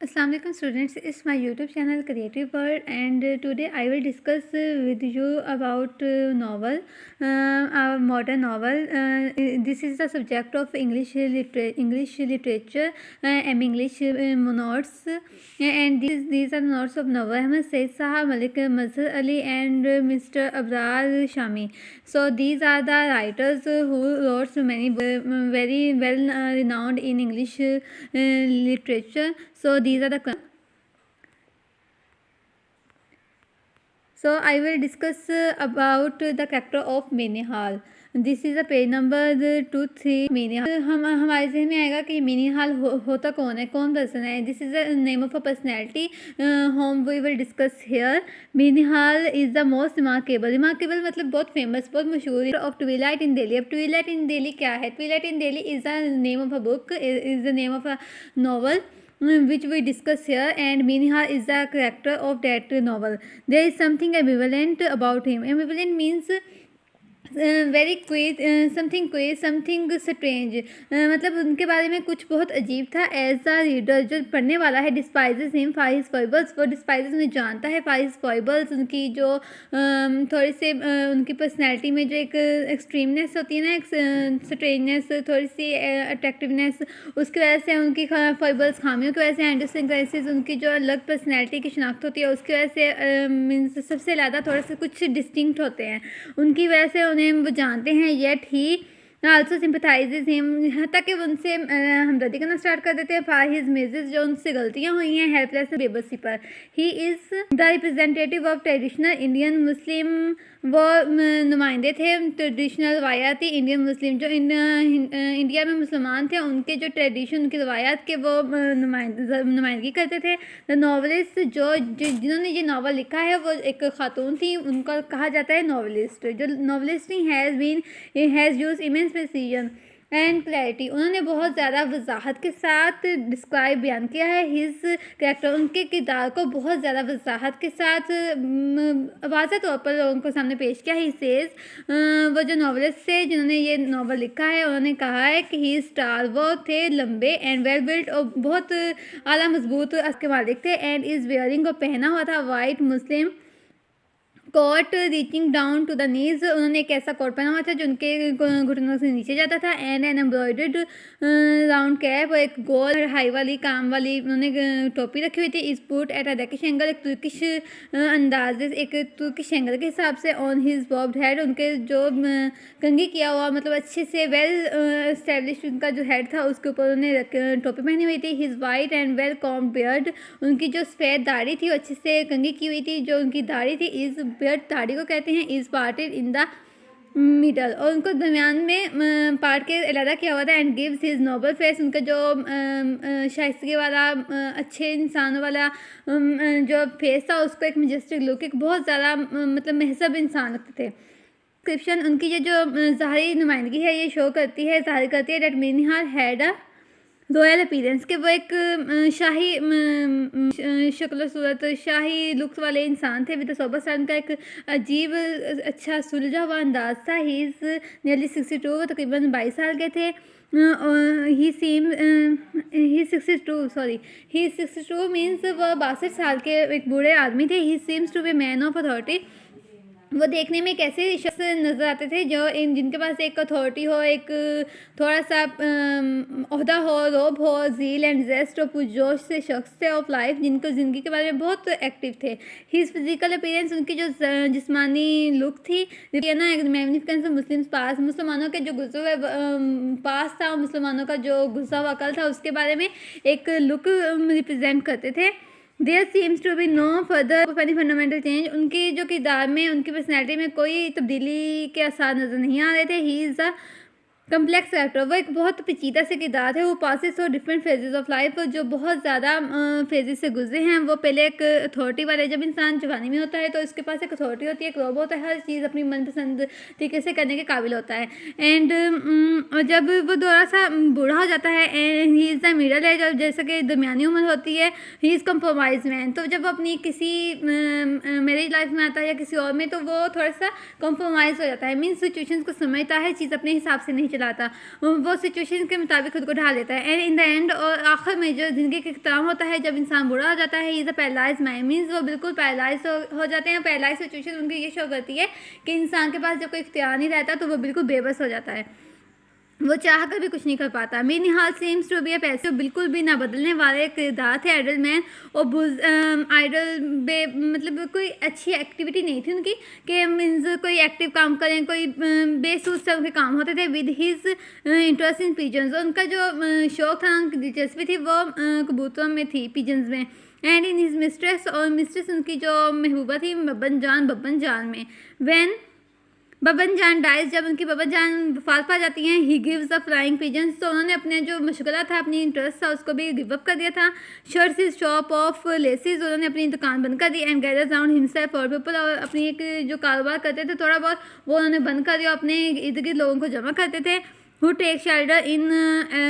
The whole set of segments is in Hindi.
Assalamu alaikum students, it's my YouTube channel Creative World, and today I will discuss with you about novel, a modern novel. This is the subject of English literature and English notes, and these are notes of Nawar Ahmed, Said Sahab, Malik Mazhar Ali, and Mr. Abrar Shami. So these are the writers who wrote many very well renowned in English literature. So these are the. So I will discuss about the character of Minihal. This is a page number 2-3. मीनिहाल हमारे जहन में आएगा कि मीनिहाल होता कौन है, कौन पर्सन है. This is the name of a personality whom we will discuss here. Mir Nihal is the most remarkable मतलब बहुत फेमस, बहुत मशहूर ऑफ ट्विलाइट इन दिल्ली. अब ट्विलाइट इन दिल्ली क्या है? Twilight in Delhi is the name of a book, is the name of a novel which we discuss here, and Minihal is the character of that novel. There is something ambivalent about him. Ambivalent means very क्वेज, something strange. मतलब उनके बारे में कुछ बहुत अजीब था. एज अ रीडर, जो पढ़ने वाला है, डिस्पाइजेस हिम फॉर हिज फॉइबल्स, वो डिस्पाइजेस उन्हें जानता है फॉर हिज फॉइबल्स, उनकी जो थोड़ी से उनकी पर्सनैलिटी में जो एक एक्सट्रीमनेस होती है ना, एक स्ट्रेंजनेस, थोड़ी सी अट्रैक्टिवनेस, उसकी वजह से उनकी फॉइबल्स, खामियों की वजह से, एंडोसिंक्रेसीज, उनकी जो अलग पर्सनैलिटी की शनाख्त होती है उसकी वजह से मीन्स सबसे ज़्यादा थोड़ा सा कुछ डिस्टिंक्ट होते हैं उनकी वजह से, उन्हें वो जानते हैं. येट ही आल्सो सिंपथाइजेज हिम, यहाँ तक कि उनसे हमदर्दी करना स्टार्ट कर देते हैं. फॉर हिज मेजेस, जो उनसे गलतियाँ हुई हैं, हेल्पलेस बेबसी पर. ही is the representative of traditional Indian Muslim. वो नुमाइंदे थे ट्रेडिशनल रवायाती इंडियन मुस्लिम, जो इंडिया में मुसलमान थे, उनके जो ट्रेडिशन, उनकी रवायात के वो नुमाइंदगी करते थे. द नॉवलिस्ट, जिन्होंने ये नावल लिखा है वो एक खातून थी, उनका कहा जाता है नॉवलिस्ट. जो novelist has use immense precision and clarity. उन्होंने बहुत ज़्यादा वजाहत के साथ डिस्क्राइब बयान किया है हिज कैरेक्टर, उनके किरदार को बहुत ज़्यादा वजाहत के साथ वाज़ह तौर पर लोगों को सामने पेश किया. ही सेज, वो जो नॉवलिस्ट थे जिन्होंने ये नावल लिखा है, उन्होंने कहा है कि ही स्टार, वो थे लंबे एंड वेल बिल्ट, और बहुत आला मजबूत के मालिक थे. एंड इज़ वेयरिंग, और पहना हुआ था white Muslim coat reaching down to the knees. उन्होंने एक ऐसा कोट पहना हुआ था जो उनके घुटनों से नीचे जाता था. And an embroidered round cap, और एक गोल हाई वाली काम वाली उन्होंने टोपी रखी हुई थी. इस put at a Turkish angle, एक तुर्किश अंदाज, एक तुर्किश एंगल के हिसाब से. ऑन हिज बॉब्ड हेड, उनके जो कंघी किया हुआ, मतलब अच्छे से वेल एस्टेब्लिश उनका जो हेड था उसके ऊपर उन्होंने टोपी पहनी हुई थी. His white and well combed beard, उनकी जो सफ़ेद दाढ़ी थी वो अच्छे से कंघी की हुई थी. जो उनकी दाढ़ी थी, इज़ बियर्ड दाढ़ी को कहते हैं, is parted in the middle, और उनको दरमियान में पार्ट के अलग किया हुआ था. And gives his noble face, उनका जो शाइस्तगी वाला अच्छे इंसान वाला जो फेस था उसको एक मजेस्टिक लुक, एक बहुत ज़्यादा मतलब महजब इंसान लगते थे. डिस्क्रिप्शन, उनकी ये जो ज़ाहरी नुमाइंदगी है ये शो करती है, ज़ाहिर करती है that Mir Nihal had a royal appearance, के वो एक शाही शक्ल सूरत, शाही लुक्स वाले इंसान थे. विद सोबर स्टाइल, उनका एक अजीब अच्छा सुलझा हुआ अंदाज था. ही इज़ नियरली 62, वो तकरीबन 22 साल के थे. ही 62 मीन्स वो 62 साल के एक बूढ़े आदमी थे. He seems to be man of authority, वो देखने में कैसे शख्स नज़र आते थे जो जिनके पास एक अथॉरिटी हो, एक थोड़ा सा ओहदा हो, रोब हो, झील एंड जेस्ट और पुरजोश से शख्स थे ऑफ लाइफ, जिनको ज़िंदगी के बारे में बहुत एक्टिव थे. हिज फिजिकल अपीयरेंस, उनकी जो जिस्मानी लुक थी ना, एक मैग्निफिकेंस मुस्लिम पास, मुसलमानों के जो गुजरा हुए पास था, मुसलमानों का जो गुजरा हुआ कल था उसके बारे में एक लुक रिप्रेजेंट करते थे. There seems to be no further fundamental change, उनकी जो किरदार में, उनकी पर्सनैलिटी में कोई तब्दीली के आसार नज़र नहीं आ रहे थे. He is a complex character, वो एक बहुत पेचीदा से किरदार है. वो पासिस और डिफरेंट फेजेस ऑफ लाइफ, जो बहुत ज़्यादा फेजेस से गुजरे हैं. वो पहले एक अथॉरिटी वाले, जब इंसान जवानी में होता है तो इसके पास एक अथॉरिटी होती है, एक रोब होता है, हर चीज़ अपनी मनपसंद तरीके से करने के काबिल होता है. एंड जब वो थोड़ा सा बूढ़ा हो जाता है, and he is the middle age, जैसे कि दरमियानी उम्र होती है, ही इज़ कम्प्रोमाइज मैन. तो जब वो अपनी किसी मैरिज लाइफ में आता है या किसी और में, तो वो थोड़ा सा कम्प्रोमाइज़ हो जाता है. मीन्स सिचुएशंस को समझता है, चीज़ अपने हिसाब से नहीं चलाता, वो सिचुएशन के मुताबिक खुद को ढाल देता है। एंड इन द एंड, और आखिर में जो ज़िंदगी का इख्तिताम होता है जब इंसान बूढ़ा हो जाता है, is a paralyse mind, means वो बिल्कुल पैरालाइज हो जाते हैं। पैरालाइज सिचुएशन उनकी ये शो करती है कि इंसान के पास जब कोई इख्तियार नहीं रहता तो वो बिल्कुल बेबस हो जाता है, वो चाह कर भी कुछ नहीं कर पाता। Mir Nihal seems to be a passive, बिल्कुल भी ना बदलने वाले किरदार थे आइडल मैन और आइडल बे, मतलब कोई अच्छी एक्टिविटी नहीं थी उनकी कि मीन्स कोई एक्टिव काम करें, कोई बेसूस से उनके काम होते थे। With his interest in pigeons, उनका जो शौक था, उनकी दिलचस्पी थी वो कबूतरों में थी, पिजन्स में। एंड इन हिज मिस्ट्रेस, और मिस्ट्रेस उनकी जो महबूबा थी बब्बन जान में। व्हेन बब्बन जान डाइज, जब उनकी बब्बन जान वफात पा जाती हैं, he gives the flying pigeons, तो उन्होंने अपने जो मशगला था, अपनी इंटरेस्ट था, उसको भी गिव अप कर दिया था। Shuts his shop of laces, उन्होंने अपनी दुकान बंद कर दी। And gather round himself for people, और अपनी एक जो कारोबार करते थे थोड़ा बहुत वो उन्होंने बंद कर दिया, अपने इर्द गिर्द लोगों को जमा करते थे। Who take shelter in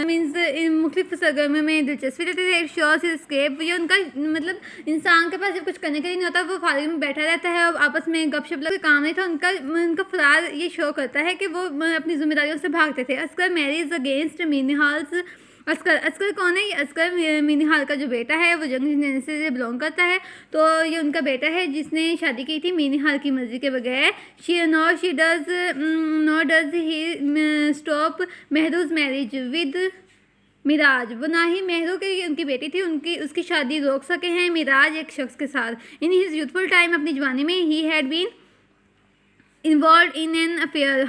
means इन मुख्तलिफ सरगर्मियों में दिलचस्पी लेते थे। शोर्स स्केप, ये उनका मतलब इंसान के पास जब कुछ करने के लिए नहीं होता वो फालतू में बैठा रहता है और आपस में गपशप लगे, काम नहीं था उनका फरार ये शो करता है कि वो अपनी जिम्मेदारियों से भागते थे। अस्कर मैरीज अगेंस्ट मीनी हाल्स, अस्कर कौन है? ये अस्कर मीनी हाल का जो बेटा है, वो जंग जेनेरेशन से बिलोंग करता है, तो ये उनका बेटा है जिसने शादी की थी मीनी हाल की मर्जी के बगैर। शी डज ही स्टॉप महदूज मैरिज विद मिराज, वो ना ही महरू की उनकी बेटी थी उसकी शादी रोक सके हैं मिराज एक शख्स के साथ। इन हिज यूथफुल टाइम, अपनी जवानी में, he had been involve in an affair,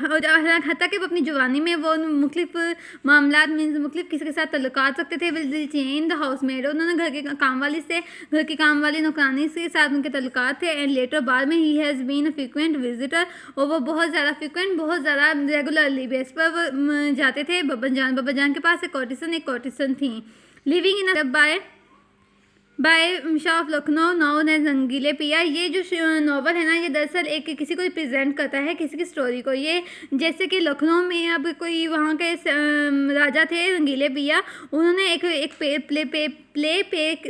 हत्या कि वो अपनी जवानी में वो मुख्तलिफ मामलात मीन्स मुख्तलिफ किसी के साथ तल्लुकात रखते थे। Will change the house made, उन्होंने घर की काम वाली नौकरानी के साथ उनके तल्लुकात थे। एंड लेटर बाद में he has been a frequent visitor, और वो बहुत ज़्यादा रेगुलरली बेस पर वो जाते थे बब्बन जान के पास। एक कॉर्टिसन थी। Living in by Shah of Lucknow known as Rangeele Piya, ये जो नावल है ना, ये दरअसल एक किसी को रिप्रेजेंट करता है, किसी की स्टोरी को। ये जैसे कि लखनऊ में अब कोई वहाँ के राजा थे रंगीले पिया, उन्होंने एक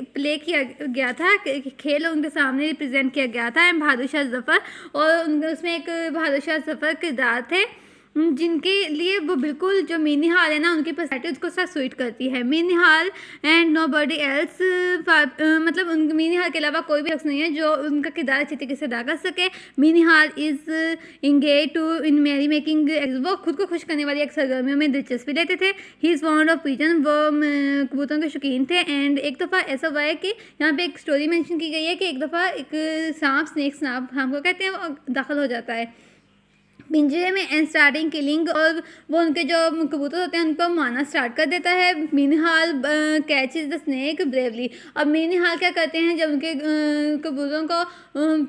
प्ले किया गया था, खेल उनके सामने रिप्रेजेंट किया गया था। बहादुर शाह जफ़र, और उसमें एक बहादुर शाह जफ़र किरदार थे जिनके लिए वो बिल्कुल जो मीनी हाल है ना, उनकी पर्सनैलिटी उसको साथ सूट करती है। मीनी हाल एंड नो बॉडी एल्स, मतलब उन मीनी हाल के अलावा कोई भी शख्स नहीं है जो उनका किरदार अच्छी तरीके से अदा कर सके। Mir Nihal is engage to in merry making, वो खुद को खुश करने वाली एक सरगर्मियों में दिलचस्पी लेते थे। He is fond of pigeon, वो कबूतरों के शौकीन थे। एंड एक दफ़ा ऐसा हुआ है कि यहाँ पे एक स्टोरी मेंशन की गई है कि एक दफ़ा एक स्नेक हमको कहते हैं, वो दाखिल हो जाता है पिंजरे में एंड स्टार्टिंग किलिंग, और वो उनके जो कबूतर होते हैं उनको मारना स्टार्ट कर देता है। मीनी हाल कैचेज द स्नेक ब्रेवली, अब मीनी हाल क्या करते हैं जब उनके कबूतरों को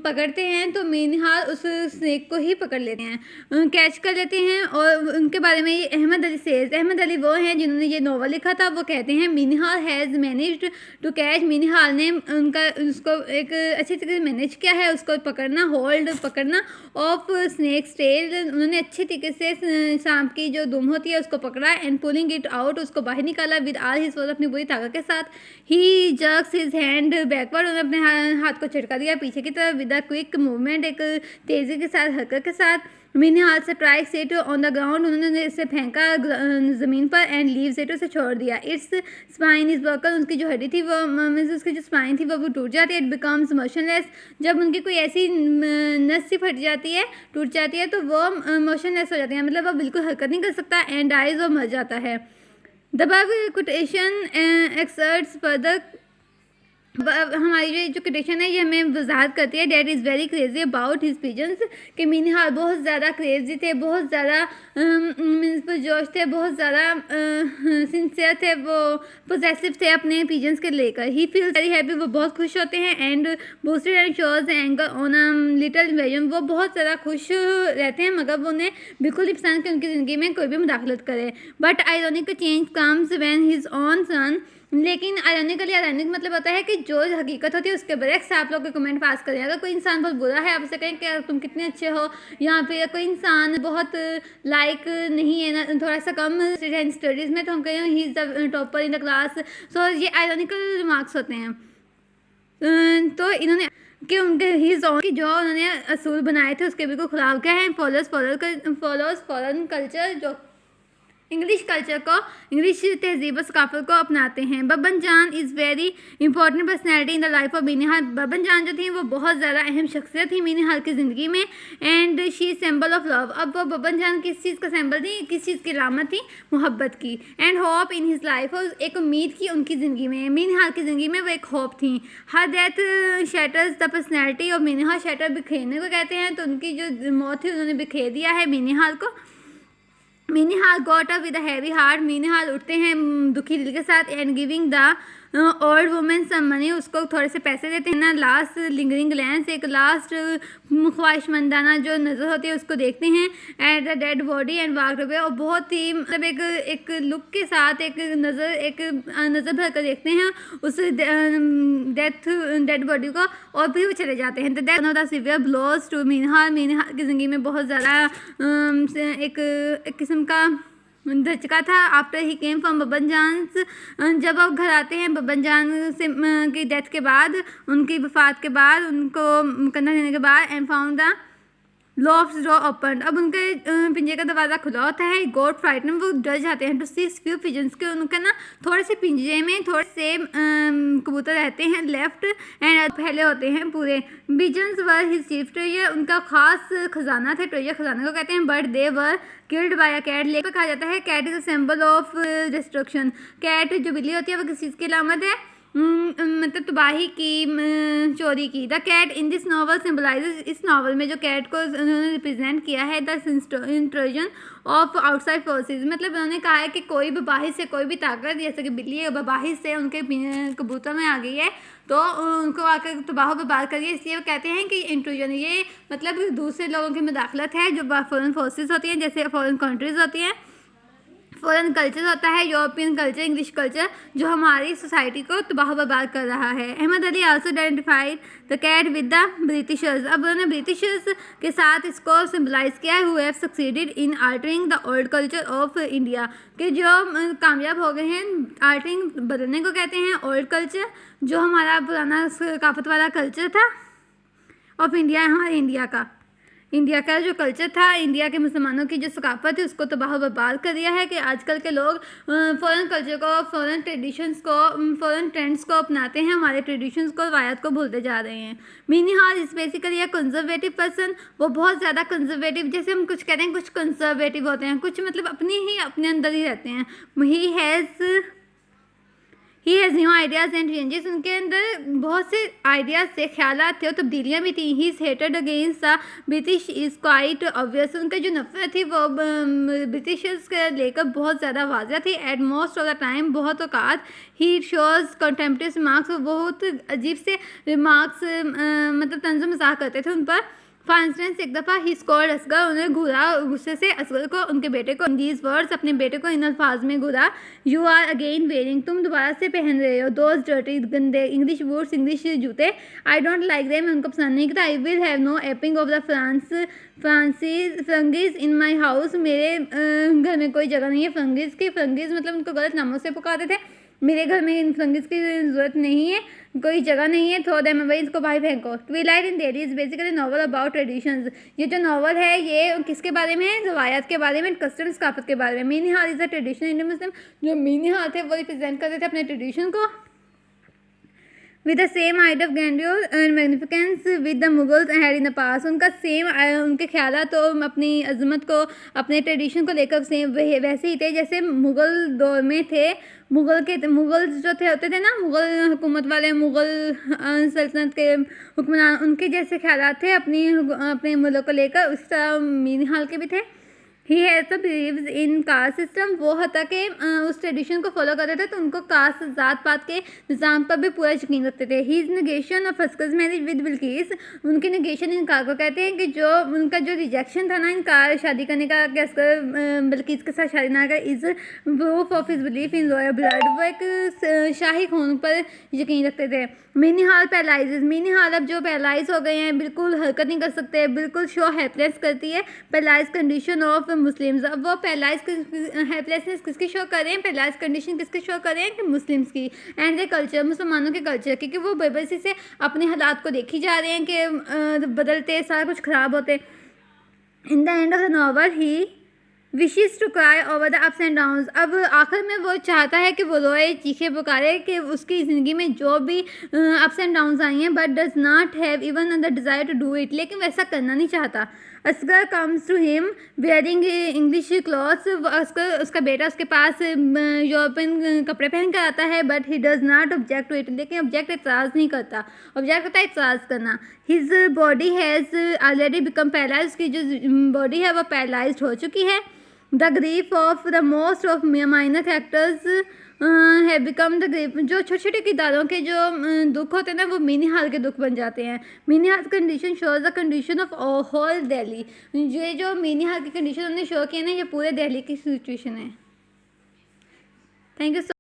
पकड़ते हैं तो मीनी हाल उस स्नेक को ही पकड़ लेते हैं, कैच कर लेते हैं। और उनके बारे में ये अहमद अली वो हैं जिन्होंने ये नावल लिखा था, वो कहते हैं मीनी हाल हैज़ मैनेज्ड टू कैच, मीनी हाल ने उसको एक अच्छी तरीके से मैनेज किया है, उसको पकड़ना ऑफ स्नेक टेल, उन्होंने अच्छे तरीके से सांप की जो दुम होती है उसको पकड़ा। एंड पुलिंग इट आउट, उसको बाहर निकाला विद ऑल हिज फोर्स, अपनी पूरी ताकत के साथ। ही जर्क्स हिज हैंड बैकवर्ड, उन्होंने अपने हाथ को झटका दिया पीछे की तरफ विद अ क्विक मूवमेंट, एक तेज़ी के साथ हरकत के साथ। मीनी हाल से trike set on the ground, उन्होंने इसे फेंका ज़मीन पर। एंड लीव सेट उसे छोड़ दिया। इट्स स्पाइन इज ब्रोकन, उसकी जो हड्डी थी वो उसकी जो स्पाइन थी वो टूट जाती है। इट बिकम्स मोशनलेस, जब उनकी कोई ऐसी नस सी टूट जाती है तो वो मोशनलेस हो जाती है, मतलब वो बिल्कुल हरकत नहीं कर सकता। एंड डाइज, वो मर जाता है। द कोटेशन एक्सर्ट्स फर्दर, हमारी जो एजुकेशन है ये हमें वजाहत करती है। Dad is very crazy about his pigeons, कि मीनी हाल बहुत ज़्यादा क्रेजी थे, बहुत ज़्यादा मीन्स पुरजोश थे, बहुत ज़्यादा सिंसियर थे, वो पोजेसिव थे अपने पिजन्स के लेकर। ही फील्स वेरी हैप्पी, वो बहुत खुश होते हैं। And boasted and shows anger on a little invasion, वो बहुत ज़्यादा खुश रहते हैं मगर वो उन्हें बिल्कुल नहीं पसंद कि उनकी ज़िंदगी में कोई भी मुदाखलत करे। But ironic change comes when his own son, लेकिन आयरॉनिक मतलब होता है कि जो हकीकत होती है उसके बरक्स आप लोग कमेंट पास करें। अगर कोई इंसान बहुत बुरा है, आप उसे कहें कि तुम कितने अच्छे हो, या फिर कोई इंसान बहुत लाइक नहीं है ना, थोड़ा सा कम स्टडीज़ में, तो हम कहें he is the topper in the class. So ये आयरॉनिकल रिमार्क्स होते हैं। तो इन्होंने कि उनके की जो उन्होंने असूल बनाए थे उसके बिल्कुल खिलाफ क्या है। फॉलोज फॉरेन कल्चर, जो इंग्लिश कल्चर को, इंग्लिश तहजीब और सकाफत को अपनाते हैं। Babban Jan is very important personality in the life of Mir Nihal. Babban Jan जो थी वो बहुत ज़्यादा अहम शख्सियत थी मीनहाल की ज़िंदगी में। And she symbol of love. अब वो बब्बन जान किस चीज़ का सिंबल थी, किस चीज़ की अलामत थी, मोहब्बत की। And hope in his life, और एक उम्मीद की उनकी ज़िंदगी में, मीनहाल की ज़िंदगी में वो एक होप थी। Her death shatters the personality of Mir Nihal. Shatter बिखेरने को कहते हैं, तो उनकी जो मौत थी उन्होंने बिखेर दिया है मीनहाल को। Mir Nihal got up with a heavy heart. Mir Nihal उठते हैं दुखी दिल के साथ। And giving the old women some money, उसको थोड़े से पैसे देते हैं ना। लास्ट लिंगरिंग ग्लैंस, एक लास्ट ख्वाहिशमंदाना जो नज़र होती है उसको देखते हैं। At the dead body and walked away, और बहुत ही मतलब एक लुक के साथ एक नज़र भर कर देखते हैं उस डेड बॉडी को, और फिर वो चले जाते हैं। The death of the severe blows to Mir Nihal. Mir Nihal की ज़िंदगी में बहुत ज़्यादा एक किस्म का धचका था। After he came from Babban Jan's, जब अब घर आते हैं बब्बन जान से की डेथ के बाद, उनकी वफात के बाद, उनको कंधा देने के बाद। And found the loft door open, अब उनके पिंजरे का दरवाज़ा खुला होता है। गोट फ्राइटन, वो डर जाते हैं। टू सी फ्यू पिजन्स के, उनके ना थोड़े से पिंजरे में थोड़े से कबूतर रहते हैं लेफ्ट, एंड फैले होते हैं पूरे। Pigeons were his chief treasure, उनका खास खजाना था। ट्रेजर खजाने को कहते हैं। But they were killed by a cat, लेकर कहा जाता है cat is a symbol of destruction. Cat जो बिल्ली होती है वो किस चीज़ की अलामत है, मतलब तबाही की, चोरी की। The cat in this novel symbolizes, इस नावल में जो कैट को उन्होंने रिप्रेजेंट किया है the intrusion of outside forces, मतलब उन्होंने कहा है कि कोई भी बाहर से कोई भी ताकत, जैसे कि बिल्ली है बाहर से उनके कबूतर में आ गई है तो उनको आकर तबाह बर्बाद करिए, इसलिए वो कहते हैं कि इंट्रूजन, ये मतलब दूसरे लोगों की मुदाखलत है जो फॉरेन फोर्सेस होती हैं, जैसे फॉरेन कंट्रीज़ होती हैं। फॉरेन कल्चर होता है यूरोपियन कल्चर, इंग्लिश कल्चर, जो हमारी सोसाइटी को तबाह बर्बाद कर रहा है। Ahmed Ali also identified the cat with the Britishers, अब उन्होंने ब्रिटिशर्स के साथ इसको सिम्बलाइज किया है। Who have succeeded in altering the old culture of India, कि जो कामयाब हो गए हैं आल्टरिंग, बदलने को कहते हैं ओल्ड कल्चर, जो हमारा पुराना सकाफत वाला कल्चर था ऑफ इंडिया, हमारे इंडिया का जो कल्चर था, इंडिया के मुसलमानों की जो सकाफत है उसको तबाह बर्बाद कर दिया है। कि आजकल के लोग फ़ॉरेन कल्चर को, फ़ॉरेन ट्रेडिशंस को, फ़ॉरेन ट्रेंड्स को अपनाते हैं, हमारे ट्रेडिशंस को, रवायत को भूलते जा रहे हैं। Mir Nihal is basically a conservative person, वो बहुत ज़्यादा कंजर्वेटिव, जैसे हम कुछ कहते हैं कुछ कंजर्वेटिव होते हैं, कुछ मतलब अपने अंदर ही रहते हैं। He has new ideas and changes, उनके अंदर बहुत से आइडियाज़ थे, ख्यालात थे और तब्दीलियाँ भी थी। He is hated against the British is quite obvious, उनका जो नफरत थी वो ब्रिटिशर्स के लेकर बहुत ज़्यादा वाज़ह थी। At most of the time, बहुत औकात, ही शोज़ कंटेम्प्टिव रिमार्क्स, बहुत अजीब से रिमार्क्स मतलब तंज़ मज़ाक करते थे उन पर। फॉर इंस्टेंस, एक दफ़ा ही स्कॉल्ड असगर, उन्हें घूरा गुस्से से असगर को, उनके बेटे को। दीज वर्ड्स, अपने बेटे को इन अल्फाज में घूरा। यू आर अगेन वेयरिंग, तुम दोबारा से पहन रहे हो। दोज डर्टी, गंदे इंग्लिश बूट्स, इंग्लिश जूते। आई डोंट लाइक देम, उनको पसंद नहीं करता। I will have no aping of the firangis in my house, मेरे घर में कोई जगह नहीं है फ्रंगीज की। फ्रंगीज मतलब उनको गलत नामों से पुकारते थे। मेरे घर में इन फ्रंगीज की ज़रूरत नहीं है, कोई जगह नहीं है, थ्रो देम अवे, इसको बाहर फेंको। Twilight in Delhi is basically novel about traditions, ये जो नॉवल है ये किसके बारे में है, रवायात के बारे में, कस्टम सकाफत के बारे में। Mir Nihal is a tradition Indian Muslim, जो मीनहाल थे वो रिप्रेजेंट करते थे अपने ट्रेडिशन को with the same idea of grandeur and magnificence with the Mughals had in the past, उनका सेम उनके ख्यालात तो अपनी अजमत को, अपने ट्रेडिशन को लेकर सेम वैसे ही थे जैसे मुग़ल दौर में थे। मुग़ल जो होते थे ना, मुग़ल हुकूमत वाले, मुग़ल सल्तनत के हुक्मरान, उनके जैसे ख्यालात थे अपने मुल्क को लेकर, उस तरह मीनहाल के भी थे। He has the believes in caste system, वो हता के उस ट्रेडिशन को फॉलो करते थे तो उनको कास्ट, ज़ात पात के निज़ाम पर भी पूरा यकीन रखते थे। He is negation of Asghar's marriage with Bilqeece, उनकी नेगेशन इनकार को कहते हैं कि जो उनका जो रिजेक्शन था ना इनकार शादी करने का, कि अस्कर बिल्किस के साथ शादी ना कर, is proof of his belief in royal blood, वो एक शाही खून पर यकीन रखते थे। मीनहाल पैरालाइजेज, मीनहाल अब जो पैरालाइज हो गए हैं, बिल्कुल हरकत नहीं कर सकते, बिल्कुल शो हेल्पलेस करती है, पैरालाइज कंडीशन ऑफ मुस्लिम्स। अब वो पैरालाइज हेल्पलेसनेस किसकी शो कर रहे हैं, पैरालाइज कंडीशन किसकी शो कर रहे हैं, कि मुस्लिम्स की, एंड द कल्चर, मुसलमानों के कल्चर की, कि वो बेबसी से अपने हालात को देखी जा रहे हैं कि बदलते, सारा कुछ ख़राब होते। In the end of the novel he wishes to cry over the ups and downs. अब आखिर में वो चाहता है कि वो रोए, चीखे पुकारे कि उसकी ज़िंदगी में जो भी अप्स एंड डाउन्स आई हैं, but does not have even the desire to do it, लेकिन वैसा करना नहीं चाहता। Asghar comes to him wearing English clothes. Asghar, उसका बेटा उसके पास यूरोपियन कपड़े पहन कर आता है, but he does not object to it, लेकिन ऑब्जेक्ट एतराज़ नहीं करता। ऑब्जेक्ट करता है एतराज़ करना। His body has already become paralyse, उसकी जो बॉडी है वो पैरालाइज हो चुकी है। The grief of the most of minor factors है बिकम द ग्रीफ। जो छोटे छोटे किरदारों के जो दुख होते हैं ना, वो मिनी हाल के दुख बन जाते हैं। Mir Nihal condition shows the condition of whole Delhi. ये जो मिनी हाल की कंडीशन उन्होंने शो किया ना, ये पूरे दिल्ली की सिचुएशन है। Thank you.